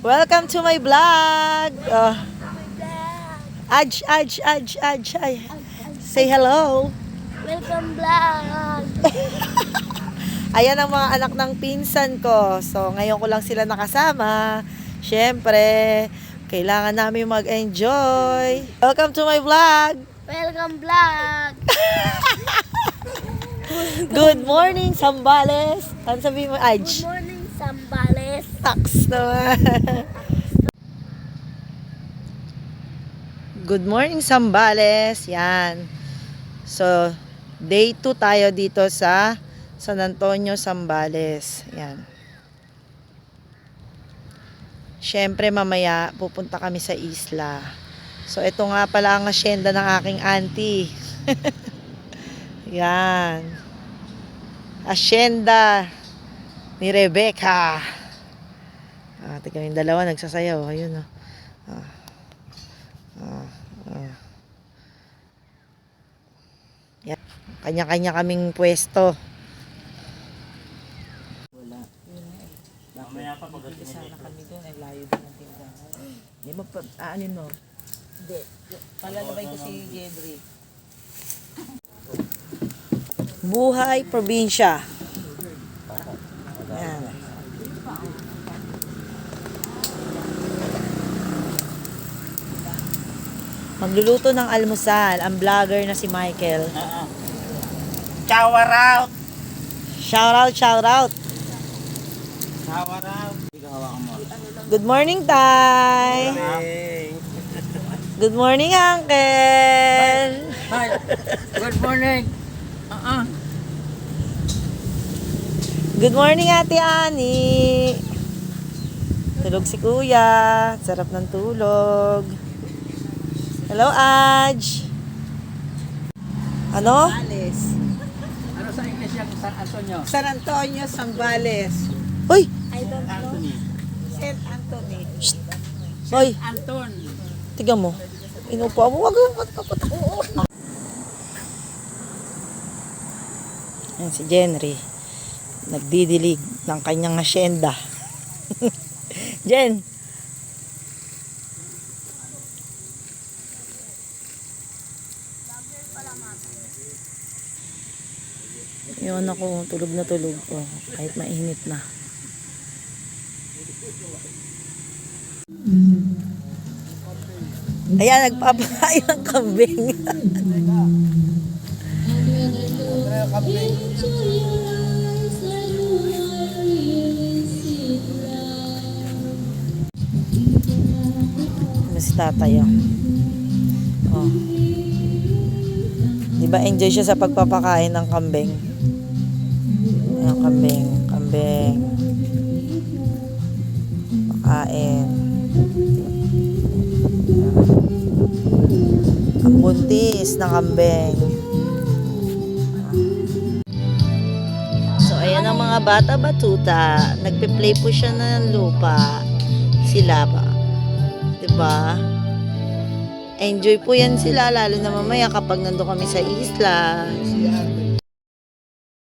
Welcome to my vlog. Aj. Say hello. Welcome vlog. Ayan ang mga anak ng pinsan ko. So, ngayon ko lang sila nakasama. Siyempre, kailangan namin mag-enjoy. Welcome to my vlog. Welcome vlog. Good morning, Sambales. Ano sabihin mo, Aj? Good morning, Sambales. Taks naman. Good morning, Sambales. Yan. So, day 2 tayo dito sa San Antonio, Sambales. Yan. Siyempre, mamaya pupunta kami sa isla. So, ito nga pala ang asyenda ng aking auntie. Yan. Asyenda ni Rebecca. Tignan yung dalawa nagsasayaw. Ayun, oh. Yan. Kanya-kanya kaming pwesto. Wala. Mamaya pa pag sana kami doon ay layo din ang tindahan. Hindi mo aanin mo. Hindi. Palalabay ko si Jedri. Buhay probinsya. Yan. Magluluto ng almusal ang vlogger na si Michael. Shower out! Shout out. Shower out! Good morning, Tay. Good morning, Uncle. Hi! Good morning! Good morning, Ate Ani. Tulog si Kuya. Sarap ng tulog. Hello, Aj. Ano? Sambales. Ano sa English yung San Antonio? San Antonio, Sambales. Hoy! I don't know. St. Anthony. Hoy! Anton! Tiga mo. Inupo mo. Wag mo. Yan si Jenry. Nagdidilig ng kanyang asyenda. Jen! Yun ako, tulog na tulog. Oh, kahit mainit na. Ayan, nagpapakain ng kambing. Si tatay, oh. Diba enjoy siya sa pagpapakain ng kambing? Ayan, kambing. Pakain. Ang buntis ng kambing. So, ayan ang mga bata-batuta. Nagpe-play po siya ng lupa. Sila ba? Diba? Enjoy po yan sila, lalo na mamaya kapag nandun kami sa isla.